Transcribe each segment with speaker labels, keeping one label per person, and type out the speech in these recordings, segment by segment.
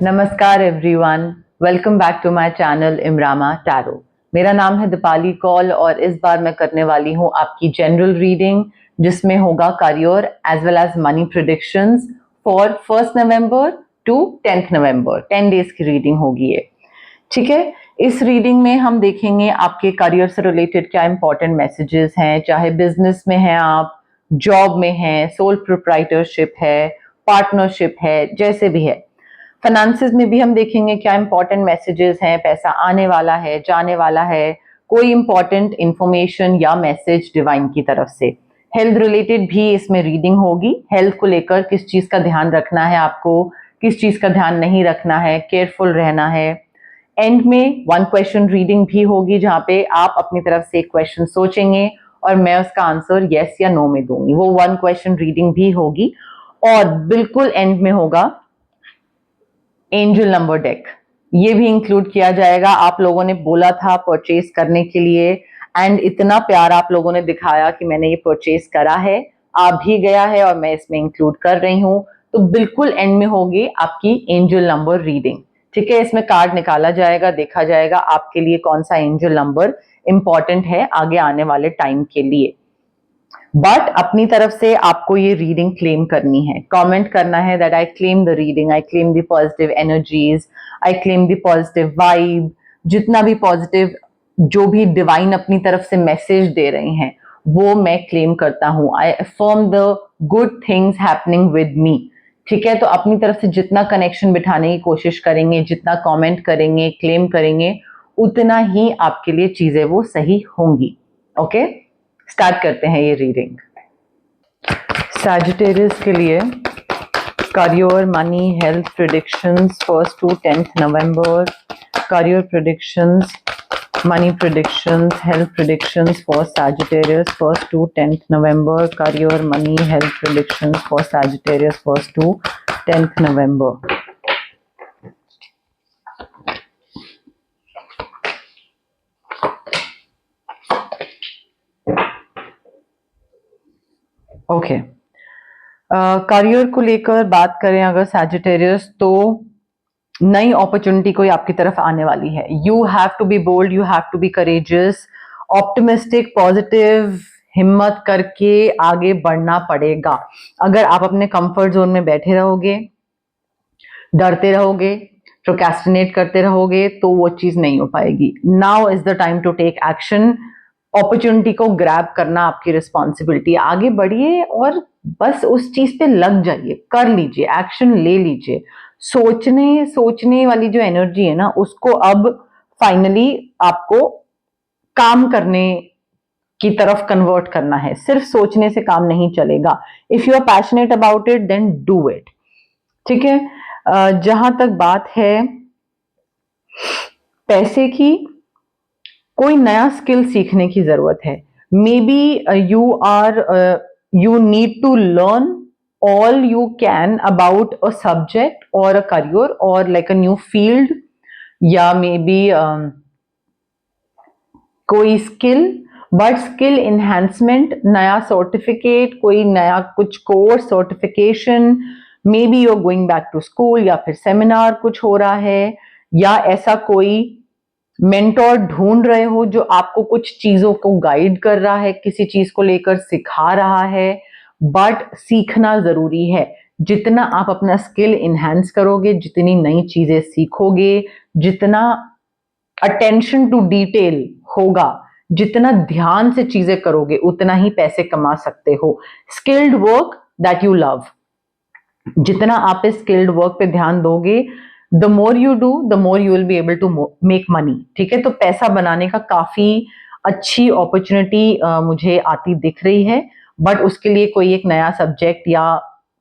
Speaker 1: नमस्कार everyone, welcome back to my channel इमरामा tarot. मेरा नाम है दीपाली कौल और इस बार मैं करने वाली हूँ आपकी जनरल रीडिंग, जिसमें होगा career as well as money predictions for 1 November to 10 November. 10 days की रीडिंग होगी ये, ठीक है। इस रीडिंग में हम देखेंगे आपके करियर से रिलेटेड क्या इंपॉर्टेंट मैसेजेस हैं, चाहे बिजनेस में हैं आप, जॉब में हैं, सोल प्रोप्राइटरशिप है, पार्टनरशिप है, जैसे भी है। फाइनेंसेस में भी हम देखेंगे क्या इंपॉर्टेंट मैसेजेस हैं, पैसा आने वाला है, जाने वाला है, कोई इंपॉर्टेंट इंफॉर्मेशन या मैसेज डिवाइन की तरफ से। हेल्थ रिलेटेड भी इसमें रीडिंग होगी। हेल्थ को लेकर किस चीज का ध्यान रखना है आपको, किस चीज का ध्यान नहीं रखना है, केयरफुल रहना है। एंड में 1 क्वेश्चन रीडिंग भी होगी, जहां पे आप अपनी तरफ से एक क्वेश्चन सोचेंगे और मैं उसका आंसर यस या नो में दूंगी। वो 1 क्वेश्चन रीडिंग भी होगी। और बिल्कुल एंड में होगा एंजल नंबर डेक, ये भी इंक्लूड किया जाएगा। आप लोगों ने बोला था परचेज करने के लिए एंड इतना प्यार आप लोगों ने दिखाया कि मैंने ये परचेज करा है, आ भी गया है और मैं इसमें इंक्लूड कर रही हूं। तो बिल्कुल एंड में होगी आपकी एंजल नंबर रीडिंग, ठीक है। इसमें कार्ड निकाला जाएगा, देखा जाएगा आपके लिए कौन सा एंजल नंबर इंपॉर्टेंट है आगे आने वाले टाइम के लिए। बट अपनी तरफ से आपको ये रीडिंग क्लेम करनी है, कमेंट करना है that I claim the reading, I claim the positive energies, I claim the positive vibe. जितना भी पॉजिटिव, जो भी डिवाइन अपनी तरफ से मैसेज दे रहे हैं वो मैं क्लेम करता हूं। I affirm the good things happening with me, ठीक है। तो अपनी तरफ से जितना कनेक्शन बिठाने की कोशिश करेंगे, जितना कमेंट करेंगे, क्लेम करेंगे, उतना ही आपके लिए चीजें वो सही होंगी। ओके, स्टार्ट करते हैं ये रीडिंग। सैजिटेरियस के लिए career, money, health predictions 1 to 10 November. Career predictions, money predictions, health predictions for Sagittarius 1 to 10 November. Career, money, health predictions for Sagittarius 1 to 10 November. Okay, career को लेकर बात करें अगर सैजिटेरियस, तो नई अपॉर्चुनिटी कोई आपकी तरफ आने वाली है। You have to be bold, you have to be courageous, optimistic, positive, हिम्मत करके आगे बढ़ना पड़ेगा। अगर आप अपने कंफर्ट जोन में बैठे रहोगे, डरते रहोगे, प्रोक्रेस्टिनेट करते रहोगे, तो वो चीज नहीं हो पाएगी। Now is the time to take action. Opportunity को ग्रैब करना आपकी रिस्पॉन्सिबिलिटी। आगे बढ़िए और बस उस चीज पे लग जाइए, कर लीजिए, एक्शन ले लीजिए। सोचने वाली जो एनर्जी है ना, उसको अब फाइनली आपको काम करने की तरफ कन्वर्ट करना है। सिर्फ सोचने से काम नहीं चलेगा। If you are passionate about it then do it, ठीक है। जहां तक बात है पैसे की, कोई नया स्किल सीखने की जरूरत है। Maybe you need to learn all you can about a subject और अ करियर और लाइक अ न्यू फील्ड, या मे बी कोई स्किल, बट स्किल इन्हेंसमेंट, नया सर्टिफिकेट, कोई नया कुछ course, certification. Maybe you are going back to school, या फिर सेमिनार कुछ हो रहा है, या ऐसा कोई मेंटोर ढूंढ रहे हो जो आपको कुछ चीजों को गाइड कर रहा है, किसी चीज को लेकर सिखा रहा है। बट सीखना जरूरी है। जितना आप अपना स्किल इन्हेंस करोगे, जितनी नई चीजें सीखोगे, जितना अटेंशन टू डिटेल होगा, जितना ध्यान से चीजें करोगे, उतना ही पैसे कमा सकते हो। Skilled work that you love, जितना आप इस स्किल्ड वर्क पे ध्यान दोगे, the more you do the more you will be able to make money, ठीक है। तो पैसा बनाने का काफी अच्छी अपॉर्चुनिटी मुझे आती दिख रही है, बट उसके लिए कोई एक नया सब्जेक्ट या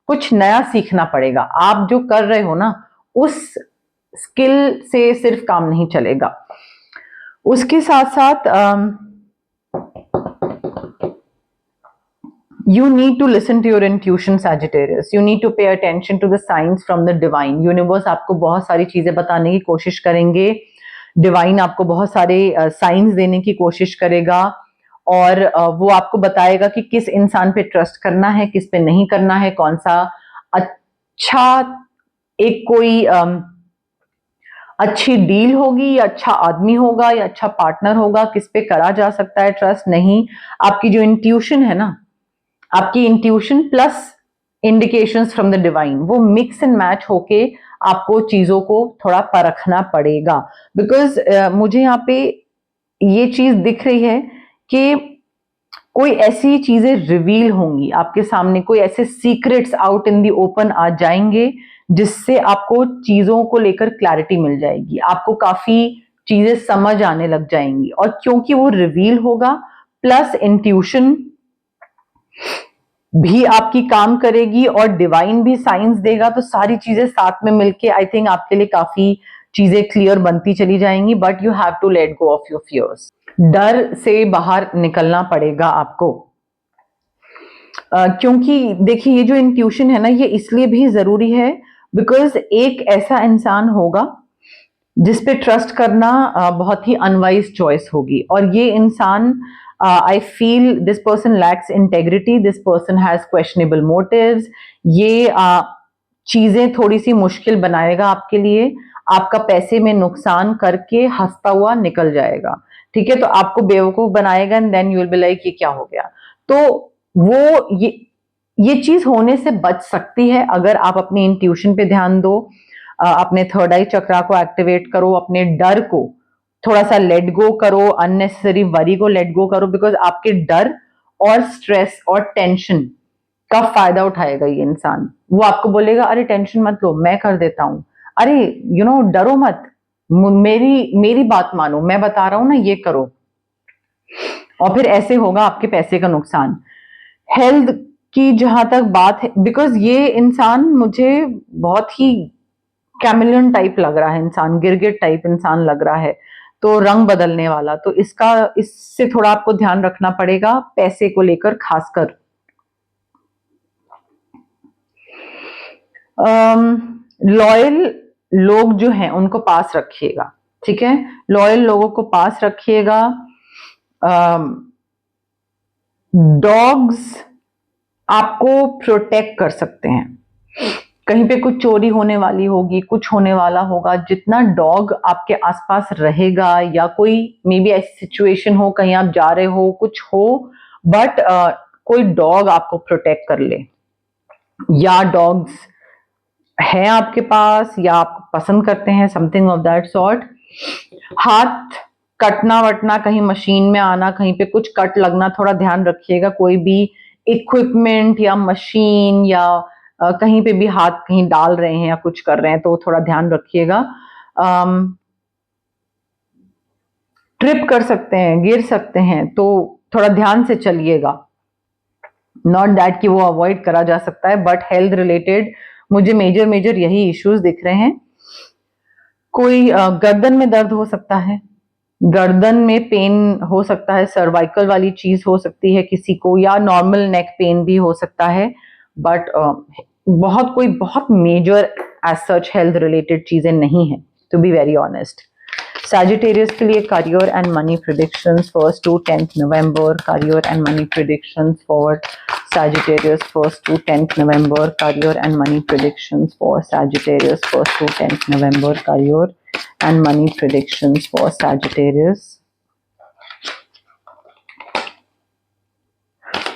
Speaker 1: कुछ नया सीखना पड़ेगा। आप जो कर रहे हो ना, उस स्किल से सिर्फ काम नहीं चलेगा। उसके साथ साथ you need to listen to your intuition, Sagittarius. You need to pay attention to the signs from the divine. Universe आपको बहुत सारी चीजें बताने की कोशिश करेंगे, डिवाइन आपको बहुत सारे साइंस देने की कोशिश करेगा, और वो आपको बताएगा कि किस इंसान पे ट्रस्ट करना है, किस पे नहीं करना है, कौन सा अच्छा एक कोई अच्छी डील होगी या अच्छा आदमी होगा या अच्छा पार्टनर होगा, किस पे करा जा सकता है ट्रस्ट? नहीं, आपकी जो इंट्यूशन है ना, आपकी intuition plus indications from the divine, वो मिक्स एंड मैच होके आपको चीजों को थोड़ा परखना पड़ेगा। बिकॉज मुझे यहाँ पे ये चीज दिख रही है कि कोई ऐसी चीजें रिवील होंगी आपके सामने, कोई ऐसे secrets out in the open आ जाएंगे जिससे आपको चीजों को लेकर क्लैरिटी मिल जाएगी, आपको काफी चीजें समझ आने लग जाएंगी। और क्योंकि वो रिवील होगा प्लस इंट्यूशन भी आपकी काम करेगी और डिवाइन भी साइंस देगा, तो सारी चीजें साथ में मिलके आई थिंक आपके लिए काफी चीजें क्लियर बनती चली जाएंगी। But you have to let go of your fears, डर से बाहर निकलना पड़ेगा आपको। क्योंकि देखिए ये जो इंट्यूशन है ना, ये इसलिए भी जरूरी है बिकॉज एक ऐसा इंसान होगा जिस पे ट्रस्ट करना बहुत ही अनवाइज चॉइस होगी, और ये इंसान, I feel this person lacks integrity, this person has questionable motives. ये चीजें थोड़ी सी मुश्किल बनाएगा आपके लिए, आपका पैसे में नुकसान करके हंसता हुआ निकल जाएगा, ठीक है? तो आपको बेवकूफ बनाएगा and then you will be like ये क्या हो गया। तो वो ये चीज होने से बच सकती है अगर आप अपनी इंट्यूशन पे ध्यान दो, अपने थर्ड आई चक्रा को एक्टिवेट करो, अपने डर को थोड़ा सा लेट गो करो, अननेसेसरी वरी को लेट गो करो। बिकॉज आपके डर और स्ट्रेस और टेंशन का फायदा उठाएगा ये इंसान। वो आपको बोलेगा अरे टेंशन मत लो, मैं कर देता हूं, अरे डरो मत, मेरी बात मानो, मैं बता रहा हूं ना, ये करो। और फिर ऐसे होगा आपके पैसे का नुकसान। हेल्थ की जहां तक बात है, बिकॉज ये इंसान मुझे बहुत ही कैमिलियन टाइप लग रहा है, इंसान गिरगिट टाइप इंसान लग रहा है, तो रंग बदलने वाला, तो इससे थोड़ा आपको ध्यान रखना पड़ेगा पैसे को लेकर खासकर। लॉयल लोग जो हैं उनको पास रखिएगा, ठीक है? लॉयल लोगों को पास रखिएगा। डॉग्स आपको प्रोटेक्ट कर सकते हैं, कहीं पे कुछ चोरी होने वाली होगी, कुछ होने वाला होगा, जितना डॉग आपके आसपास रहेगा, या कोई मे बी ऐसी सिचुएशन हो कहीं आप जा रहे हो, कुछ हो, बट कोई डॉग आपको प्रोटेक्ट कर ले, या डॉग्स है आपके पास या आप पसंद करते हैं, समथिंग ऑफ दैट सॉर्ट। हाथ कटना वटना, कहीं मशीन में आना, कहीं पे कुछ कट लगना, थोड़ा ध्यान रखिएगा। कोई भी इक्विपमेंट या मशीन या कहीं पे भी हाथ कहीं डाल रहे हैं या कुछ कर रहे हैं तो थोड़ा ध्यान रखिएगा। ट्रिप कर सकते हैं, गिर सकते हैं, तो थोड़ा ध्यान से चलिएगा। नॉट दैट कि वो अवॉइड करा जा सकता है, बट हेल्थ रिलेटेड मुझे मेजर यही इश्यूज दिख रहे हैं। कोई गर्दन में दर्द हो सकता है, गर्दन में पेन हो सकता है, सर्वाइकल वाली चीज हो सकती है किसी को, या नॉर्मल नेक पेन भी हो सकता है, बट बहुत major as such health related चीजें नहीं है, to be very honest. Sagittarius के लिए career and money predictions 1st to 10th November, career and money predictions for Sagittarius 1st to 10th November, career and money predictions for Sagittarius 1st to 10th November, career and money predictions for Sagittarius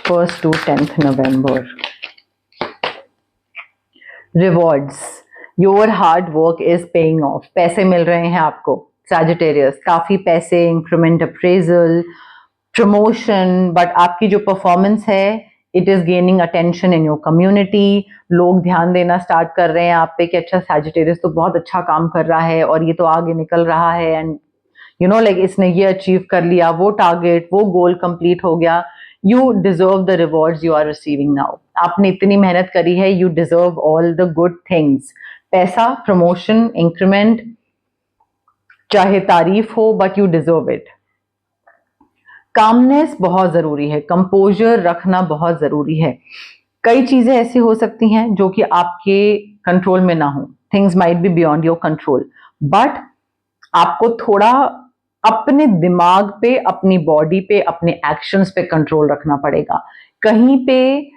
Speaker 1: 1st to 10th November. Rewards, your hard work is paying off. पैसे मिल रहे हैं आपको Sagittarius, काफी पैसे, increment, appraisal, promotion, but आपकी जो performance है it is gaining attention in your community. लोग ध्यान देना स्टार्ट कर रहे हैं आप पे कि अच्छा Sagittarius तो बहुत अच्छा काम कर रहा है और ये तो आगे निकल रहा है, एंड लाइक इसने ये अचीव कर लिया, वो टारगेट, वो गोल कंप्लीट हो गया। You deserve the rewards you are receiving now. आपने इतनी मेहनत करी है, you deserve all the good things. पैसा, प्रमोशन, इंक्रीमेंट, चाहे तारीफ हो, but you deserve it. Calmness बहुत जरूरी है, कंपोजर रखना बहुत जरूरी है। कई चीजें ऐसी हो सकती हैं जो कि आपके कंट्रोल में ना हो, things might be beyond your control, but आपको थोड़ा अपने दिमाग पे, अपनी बॉडी पे, अपने एक्शंस पे कंट्रोल रखना पड़ेगा। कहीं पे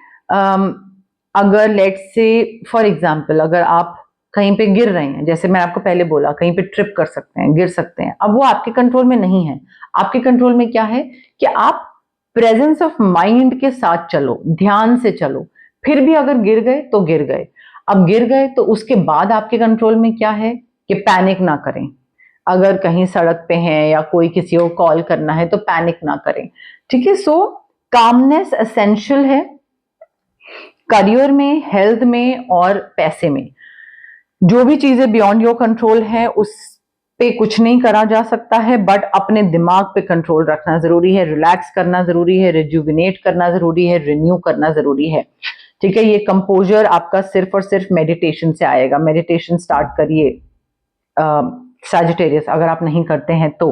Speaker 1: अगर लेट्स से फॉर एग्जांपल, अगर आप कहीं पे गिर रहे हैं, जैसे मैं आपको पहले बोला कहीं पे ट्रिप कर सकते हैं, गिर सकते हैं, अब वो आपके कंट्रोल में नहीं है। आपके कंट्रोल में क्या है कि आप प्रेजेंस ऑफ माइंड के साथ चलो, ध्यान से चलो। फिर भी अगर गिर गए तो गिर गए, अब गिर गए तो उसके बाद आपके कंट्रोल में क्या है कि पैनिक ना करें। अगर कहीं सड़क पे हैं या कोई किसी को कॉल करना है तो पैनिक ना करें, ठीक है। सो कामनेस एसेंशियल है करियर में, हेल्थ में और पैसे में। जो भी चीजें बियॉन्ड योर कंट्रोल है उस पे कुछ नहीं करा जा सकता है, बट अपने दिमाग पे कंट्रोल रखना जरूरी है, रिलैक्स करना जरूरी है, रिजुविनेट करना जरूरी है, रिन्यू करना जरूरी है, ठीक है। ये कंपोजर आपका सिर्फ और सिर्फ मेडिटेशन से आएगा। मेडिटेशन स्टार्ट करिए सैजिटेरियस, अगर आप नहीं करते हैं तो।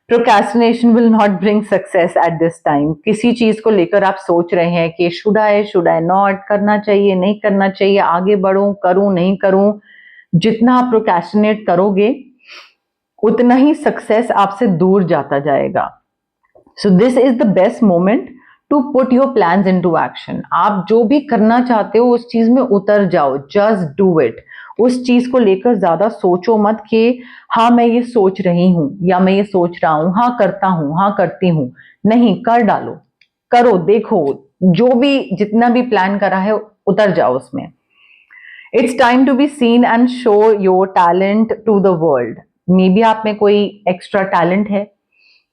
Speaker 1: Procrastination will not bring success at this time. किसी चीज को लेकर आप सोच रहे हैं कि शुड आई नॉट, करना चाहिए नहीं करना चाहिए, आगे बढ़ूं करूं नहीं करूं, जितना आप प्रोक्रेस्टिनेट करोगे उतना ही सक्सेस आपसे दूर जाता जाएगा। So this is the best moment to put your plans into action. आप जो भी करना चाहते हो उस चीज में उतर जाओ, जस्ट डू इट। उस चीज को लेकर ज्यादा सोचो मत कि हाँ मैं ये सोच रही हूं या मैं ये सोच रहा हूं, हाँ करता हूं, हाँ करती हूं। नहीं, कर डालो, करो, देखो, जो भी जितना भी प्लान करा है उतर जाओ उसमें। It's time to be seen and show your talent to the world. Maybe आप में कोई एक्स्ट्रा टैलेंट है,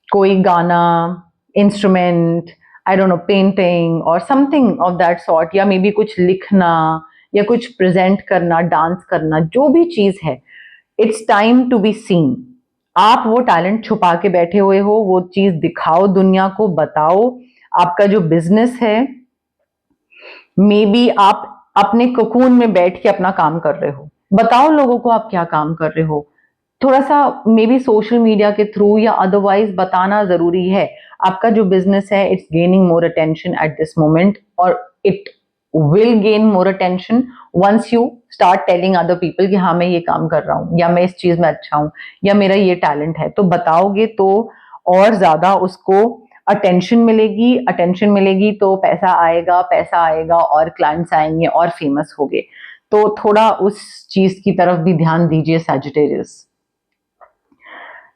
Speaker 1: कोई गाना, instrument, I don't know, painting और समथिंग ऑफ दैट सॉर्ट, या मे बी कुछ लिखना या कुछ प्रेजेंट करना, डांस करना, जो भी चीज है, it's time to be seen. आप वो टैलेंट छुपा के बैठे हुए हो, वो चीज दिखाओ, दुनिया को बताओ। आपका जो बिजनेस है, मे बी आप अपने कोकून में बैठ के अपना काम कर रहे हो, बताओ लोगों को आप क्या काम कर रहे हो। थोड़ा सा मे बी सोशल मीडिया के थ्रू या अदरवाइज बताना जरूरी है। आपका जो बिजनेस है, it's gaining more attention at this moment, और it will gain more attention once you start telling other people कि हाँ मैं ये काम कर रहा हूँ, या मैं इस चीज में अच्छा हूँ, या मेरा ये टैलेंट है। तो बताओगे तो और ज्यादा उसको अटेंशन मिलेगी, अटेंशन मिलेगी तो पैसा आएगा, पैसा आएगा और क्लाइंट्स आएंगे और फेमस होगे। तो थोड़ा उस चीज की तरफ भी ध्यान दीजिए सैजिटेरियस।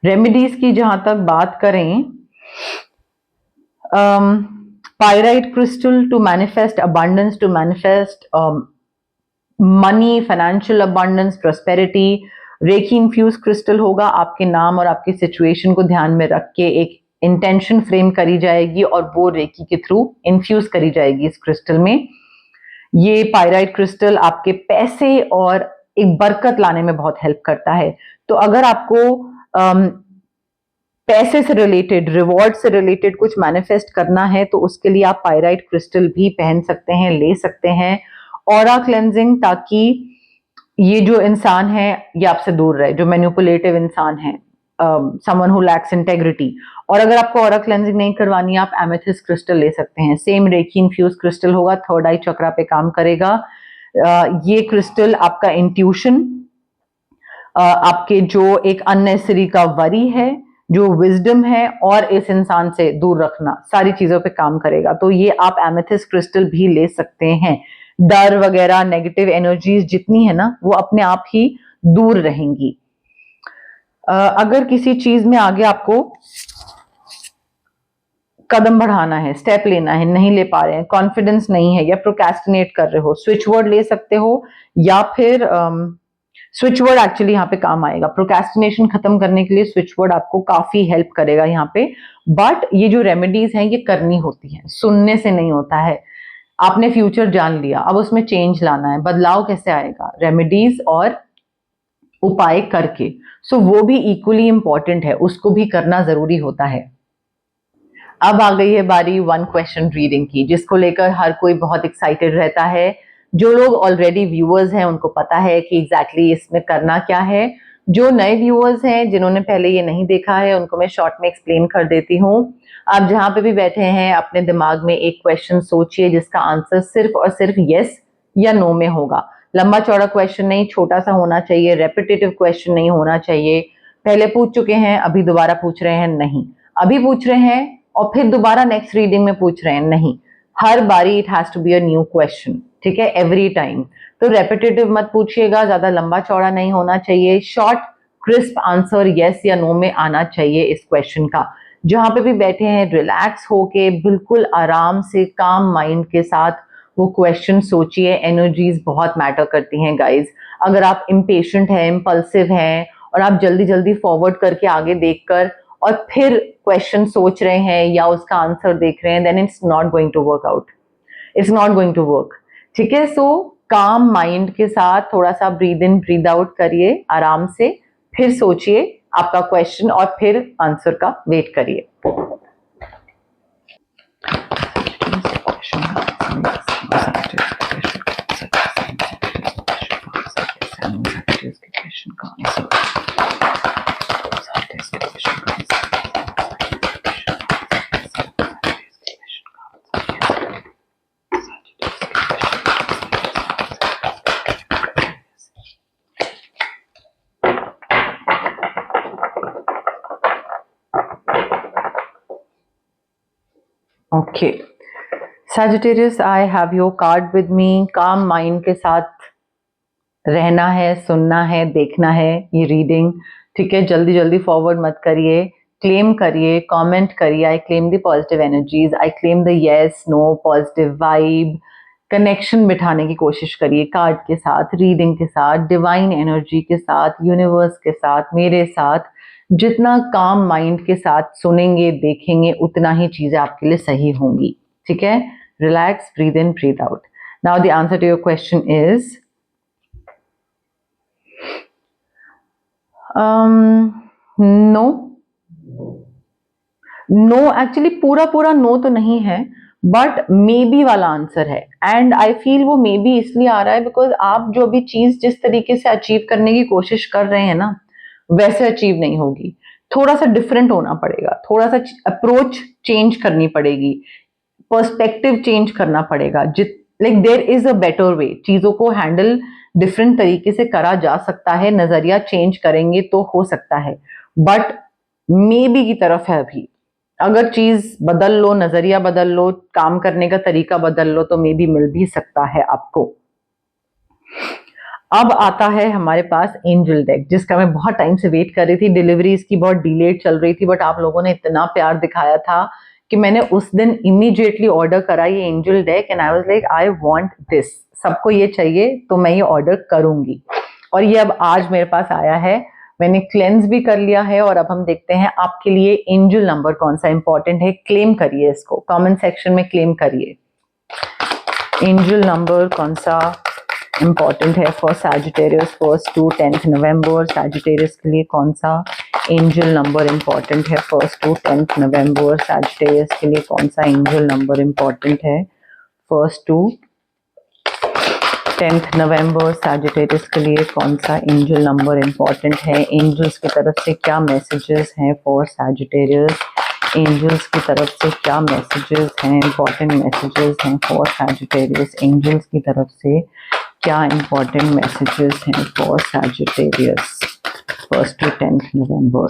Speaker 1: रेमेडीज की जहां तक बात करें, pyrite crystal to manifest abundance, to manifest money, financial abundance, prosperity. Reiki infuse crystal होगा, आपके नाम और आपकी सिचुएशन को ध्यान में रख के एक इंटेंशन फ्रेम करी जाएगी और वो रेकी के थ्रू इन्फ्यूज करी जाएगी इस क्रिस्टल में। ये पायराइट क्रिस्टल आपके पैसे और एक बरकत लाने में बहुत हेल्प करता है। तो अगर आपको पैसे से रिलेटेड, रिवॉर्ड से रिलेटेड कुछ मैनिफेस्ट करना है तो उसके लिए आप पायराइट क्रिस्टल भी पहन सकते हैं, ले सकते हैं। ऑरा क्लेंजिंग, ताकि ये जो इंसान है ये आपसे दूर रहे, जो मैनिपुलेटिव इंसान है, समवन हु लैक्स इंटेग्रिटी। और अगर आपको ऑरा क्लेंजिंग नहीं करवानी है, आप एमेथिस्ट क्रिस्टल ले सकते हैं। सेम रेकी इन्फ्यूज क्रिस्टल होगा, थर्ड आई चक्रा पे काम करेगा। ये क्रिस्टल आपका इंट्यूशन, आपके जो एक अननेसेसरी का वरी है, जो विजडम है, और इस इंसान से दूर रखना, सारी चीजों पे काम करेगा। तो ये आप एमेथिस्ट क्रिस्टल भी ले सकते हैं। डर वगैरह, नेगेटिव एनर्जीज जितनी है ना, वो अपने आप ही दूर रहेंगी। अगर किसी चीज में आगे आपको कदम बढ़ाना है, स्टेप लेना है, नहीं ले पा रहे हैं, कॉन्फिडेंस नहीं है, या प्रोक्रेस्टिनेट कर रहे हो, स्विच वर्ड ले सकते हो, या फिर स्विच वर्ड एक्चुअली यहाँ पे काम आएगा। प्रोक्रेस्टिनेशन खत्म करने के लिए स्विच वर्ड आपको काफी हेल्प करेगा यहाँ पे। बट ये जो रेमेडीज हैं ये करनी होती हैं, सुनने से नहीं होता है। आपने फ्यूचर जान लिया, अब उसमें चेंज लाना है। बदलाव कैसे आएगा? रेमेडीज और उपाय करके। सो वो भी इक्वली इंपॉर्टेंट है, उसको भी करना जरूरी होता है। अब आ गई है बारी वन क्वेश्चन रीडिंग की, जिसको लेकर हर कोई बहुत एक्साइटेड रहता है। जो लोग ऑलरेडी व्यूअर्स हैं उनको पता है कि एग्जैक्टली इसमें करना क्या है। जो नए व्यूअर्स हैं, जिन्होंने पहले ये नहीं देखा है, उनको मैं शॉर्ट में एक्सप्लेन कर देती हूँ। आप जहाँ पे भी बैठे हैं, अपने दिमाग में एक क्वेश्चन सोचिए जिसका आंसर सिर्फ और सिर्फ यस या नो में होगा। लंबा चौड़ा क्वेश्चन नहीं, छोटा सा होना चाहिए, रेपिटेटिव क्वेश्चन नहीं होना चाहिए। पहले पूछ चुके हैं, अभी दोबारा पूछ रहे हैं? नहीं। अभी पूछ रहे हैं और फिर दोबारा नेक्स्ट रीडिंग में पूछ रहे हैं? नहीं। हर बारी it has to be a new question. ठीक है, एवरी टाइम। तो रेपिटेटिव मत पूछिएगा, ज्यादा लंबा चौड़ा नहीं होना चाहिए, शॉर्ट क्रिस्प आंसर यस या नो में आना चाहिए इस क्वेश्चन का। जहां पे भी बैठे हैं रिलैक्स होके बिल्कुल आराम से काम माइंड के साथ वो क्वेश्चन सोचिए। एनर्जीज बहुत मैटर करती हैं गाइज। अगर आप इम्पेशेंट हैं, इम्पल्सिव हैं और आप जल्दी जल्दी फॉरवर्ड करके आगे देखकर और फिर क्वेश्चन सोच रहे हैं या उसका आंसर देख रहे हैं, then it's not going to work out, it's not going to work. ठीक है, सो काम माइंड के साथ थोड़ा सा ब्रीद इन ब्रीद आउट करिए आराम से, फिर सोचिए आपका क्वेश्चन और फिर आंसर का वेट करिए। Okay Sagittarius, I have your card with me. काम माइंड के साथ रहना है, सुनना है, देखना है ये रीडिंग। ठीक है, जल्दी जल्दी फॉरवर्ड मत करिए, क्लेम करिए, कमेंट करिए। I claim the positive energies, I claim the yes no positive vibe. Connection बिठाने की कोशिश करिए कार्ड के साथ, रीडिंग के साथ, डिवाइन एनर्जी के साथ, यूनिवर्स के साथ, मेरे साथ। जितना काम माइंड के साथ सुनेंगे देखेंगे उतना ही चीजें आपके लिए सही होंगी। ठीक है, relax, breathe in breathe out. Now the answer to your question is no. No actually पूरा पूरा नो तो नहीं है, बट मे बी वाला आंसर है। एंड आई फील वो मे बी इसलिए आ रहा है बिकॉज आप जो भी चीज जिस तरीके से अचीव करने की कोशिश कर रहे हैं ना, वैसे अचीव नहीं होगी। थोड़ा सा डिफरेंट होना पड़ेगा, थोड़ा सा अप्रोच चेंज करनी पड़ेगी, पर्सपेक्टिव चेंज करना पड़ेगा। Like there is a better way, चीजों को हैंडल डिफरेंट तरीके से करा जा सकता है। नजरिया चेंज करेंगे तो हो सकता है, बट मे बी की तरफ है अभी। अगर चीज बदल लो, नजरिया बदल लो, काम करने का तरीका बदल लो, तो मे बी मिल भी सकता है आपको। अब आता है हमारे पास एंजल डेक, जिसका मैं बहुत टाइम से वेट कर रही थी। डिलीवरी इसकी बहुत डिलेड चल रही थी, बट आप लोगों ने इतना प्यार दिखाया था कि मैंने उस दिन इमीडिएटली ऑर्डर करा ये angel deck. And I was like I want this, सबको ये चाहिए तो मैं ये ऑर्डर करूंगी। और ये अब आज मेरे पास आया है, मैंने क्लेंस भी कर लिया है। और अब हम देखते हैं आपके लिए एंजल नंबर कौन सा इंपॉर्टेंट है। क्लेम करिए इसको, कमेंट सेक्शन में क्लेम करिए। एंजल नंबर कौन सा इंपॉर्टेंट है for Sagittarius 1st to 10th November. Sagittarius के लिए कौन सा एंजल नंबर इंपॉर्टेंट है 1st to 10th November. Sagittarius के लिए कौन सा एंजल नंबर इंपॉर्टेंट है 1st to 10th November. Sagittarius के लिए कौन सा एंजल नंबर इंपॉर्टेंट है। एंजल्स की तरफ से क्या मैसेजेस हैं फॉर सैजिटेरियस। एंजल्स की तरफ से क्या मैसेजेस हैं, इंपॉर्टेंट मैसेजेस हैं फॉर सैजिटेरियस। एंजल्स की तरफ से क्या इंपॉर्टेंट मैसेजेस हैं for Sagittarius 1st to 10th November.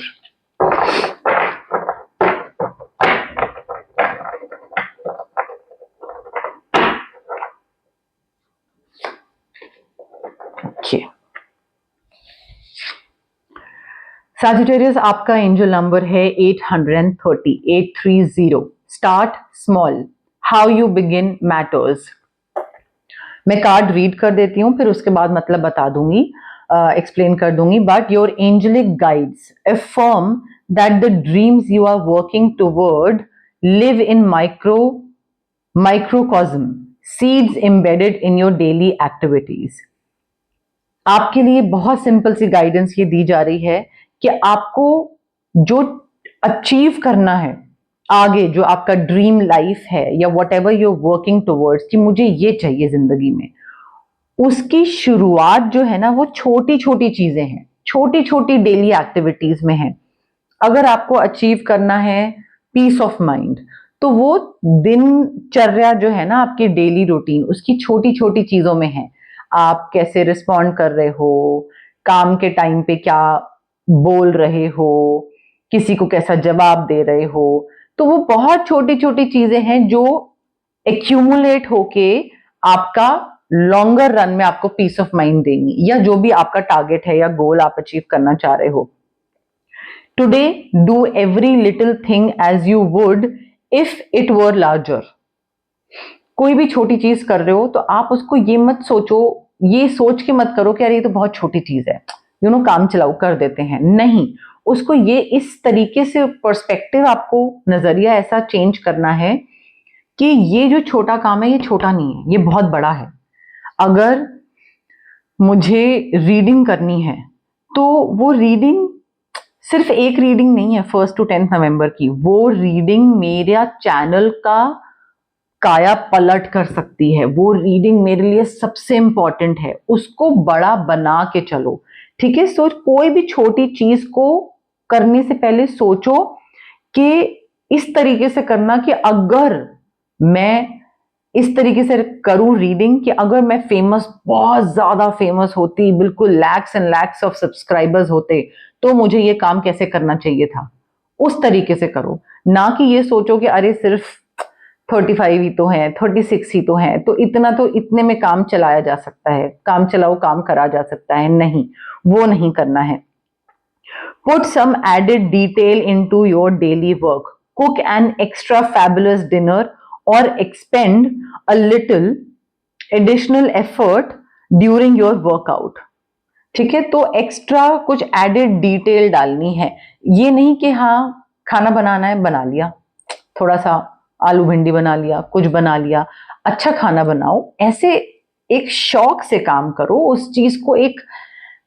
Speaker 1: Okay, Sagittarius आपका एंजल नंबर है 830, 830। Start small, how you begin matters. मैं कार्ड रीड कर देती हूँ, फिर उसके बाद मतलब बता दूंगी, एक्सप्लेन कर दूंगी। But your angelic guides affirm that the dreams you are working toward live in microcosm, seeds embedded in your daily activities. आपके लिए बहुत सिंपल सी गाइडेंस ये दी जा रही है कि आपको जो अचीव करना है आगे, जो आपका ड्रीम लाइफ है या whatever you're working towards, कि मुझे ये चाहिए जिंदगी में, उसकी शुरुआत जो है ना वो छोटी छोटी चीजें हैं, छोटी छोटी डेली एक्टिविटीज में है। अगर आपको अचीव करना है पीस ऑफ माइंड, तो वो दिनचर्या जो है ना आपकी डेली रूटीन, उसकी छोटी छोटी चीजों में है। आप कैसे रिस्पॉन्ड कर रहे हो, काम के टाइम पे क्या बोल रहे हो, किसी को कैसा जवाब दे रहे हो। तो वो बहुत छोटी छोटी चीजें हैं जो एक्यूमुलेट होके आपका लॉन्गर रन में आपको पीस ऑफ माइंड देंगी, या जो भी आपका टारगेट है या गोल आप अचीव करना चाह रहे हो। Today do every little thing as you would if it were larger. कोई भी छोटी चीज कर रहे हो तो आप उसको ये मत सोचो, ये सोच के मत करो कि यार ये तो बहुत छोटी चीज है, काम चलाओ कर देते हैं, नहीं। उसको ये इस तरीके से पर्सपेक्टिव, आपको नजरिया ऐसा चेंज करना है कि ये जो छोटा काम है ये छोटा नहीं है, ये बहुत बड़ा है। अगर मुझे रीडिंग करनी है तो वो रीडिंग सिर्फ एक रीडिंग नहीं है 1 to 10 नवंबर की, वो रीडिंग मेरा चैनल का काया पलट कर सकती है। वो रीडिंग मेरे लिए सबसे इंपॉर्टेंट है, उसको बड़ा बना के चलो, ठीक है। सोच, कोई भी छोटी चीज को करने से पहले सोचो कि इस तरीके से करना कि अगर मैं इस तरीके से करूं रीडिंग कि अगर मैं फेमस, बहुत ज्यादा फेमस होती, बिल्कुल lakhs and lakhs of subscribers होते, तो मुझे ये काम कैसे करना चाहिए था, उस तरीके से करो। ना कि ये सोचो कि अरे सिर्फ 35 ही तो है, 36 ही तो है, तो इतना तो इतने में काम चलाया जा सकता है, काम चलाओ काम करा जा सकता है, नहीं, वो नहीं करना है। Put some added detail into your daily work. Cook an extra fabulous dinner or expend a little additional effort during your workout. ठीक है, तो एक्स्ट्रा कुछ एडेड डिटेल डालनी है। ये नहीं कि हाँ खाना बनाना है बना लिया, थोड़ा सा आलू भिंडी बना लिया, कुछ बना लिया, अच्छा खाना बनाओ। ऐसे एक शौक से काम करो, उस चीज को एक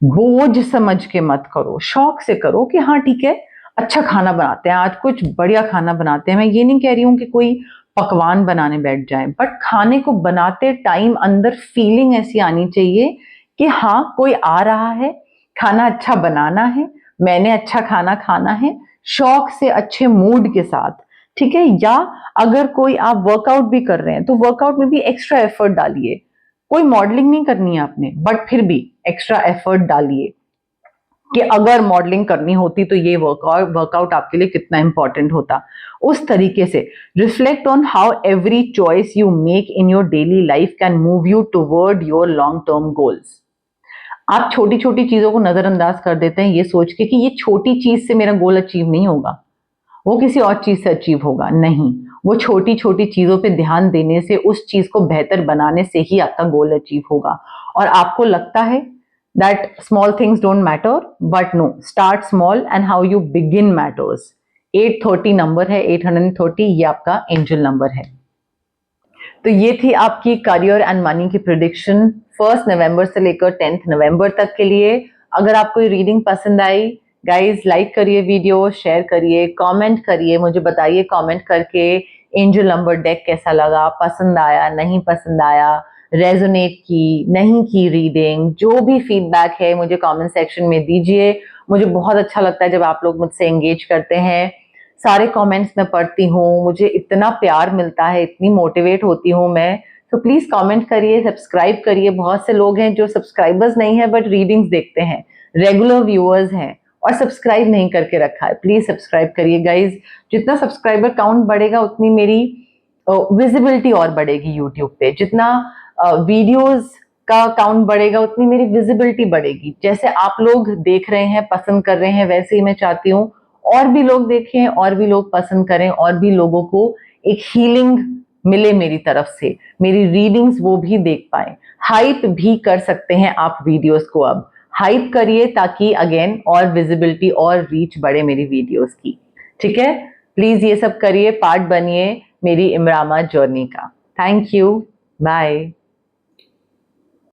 Speaker 1: बोझ समझ के मत करो, शौक से करो कि हाँ ठीक है अच्छा खाना बनाते हैं, आज कुछ बढ़िया खाना बनाते हैं। मैं ये नहीं कह रही हूँ कि कोई पकवान बनाने बैठ जाए, बट खाने को बनाते टाइम अंदर फीलिंग ऐसी आनी चाहिए कि हाँ कोई आ रहा है, खाना अच्छा बनाना है, मैंने अच्छा खाना खाना है, शौक से अच्छे मूड के साथ, ठीक है। या अगर कोई आप वर्कआउट भी कर रहे हैं तो वर्कआउट में भी एक्स्ट्रा एफर्ट डालिए। कोई मॉडलिंग नहीं करनी है आपने, बट फिर भी एक्स्ट्रा एफर्ट डालिए कि अगर मॉडलिंग करनी होती तो ये वर्कआउट आपके लिए कितना इंपॉर्टेंट होता। उस तरीके से reflect on how every choice you make in your daily life can move you toward your long term goals. आप छोटी छोटी चीजों को नजरअंदाज कर देते हैं ये सोच के कि ये छोटी चीज से मेरा गोल अचीव नहीं होगा, वो किसी और चीज से अचीव होगा, नहीं। वो छोटी छोटी चीजों पे ध्यान देने से, उस चीज को बेहतर बनाने से ही आपका गोल अचीव होगा। और आपको लगता है that small things don't matter, but no, start small and how you begin matters. 830 number है, 830, ये आपका एंजल नंबर है। तो ये थी आपकी करियर एंड मनी की प्रिडिक्शन 1 नवंबर से लेकर 10 नवंबर तक के लिए। अगर आपको ये रीडिंग पसंद आई, गाइज लाइक करिए वीडियो, शेयर करिए, कमेंट करिए, मुझे बताइए कमेंट करके एंजल नंबर डेक कैसा लगा, पसंद आया नहीं पसंद आया, रेजोनेट की नहीं की रीडिंग, जो भी फीडबैक है मुझे कमेंट सेक्शन में दीजिए। मुझे बहुत अच्छा लगता है जब आप लोग मुझसे एंगेज करते हैं, सारे कमेंट्स मैं पढ़ती हूँ, मुझे इतना प्यार मिलता है, इतनी मोटिवेट होती हूँ मैं। तो प्लीज कमेंट करिए, सब्सक्राइब करिए। बहुत से लोग हैं जो सब्सक्राइबर्स नहीं है बट रीडिंग्स देखते हैं, रेगुलर व्यूअर्स हैं और सब्सक्राइब नहीं करके रखा है। प्लीज सब्सक्राइब करिए गाइज। जितना सब्सक्राइबर काउंट बढ़ेगा उतनी मेरी विजिबिलिटी और बढ़ेगी यूट्यूब पे, जितना वीडियोस का काउंट बढ़ेगा उतनी मेरी विजिबिलिटी बढ़ेगी। जैसे आप लोग देख रहे हैं, पसंद कर रहे हैं, वैसे ही मैं चाहती हूँ और भी लोग देखें, और भी लोग पसंद करें, और भी लोगों को एक हीलिंग मिले मेरी तरफ से, मेरी रीडिंग्स वो भी देख पाए। हाइप भी कर सकते हैं आप वीडियोस को, अब हाइप करिए ताकि अगेन और विजिबिलिटी और रीच बढ़े मेरी वीडियोस की, ठीक है। प्लीज ये सब करिए, पार्ट बनिए मेरी इमरामा जर्नी का। Thank you, bye.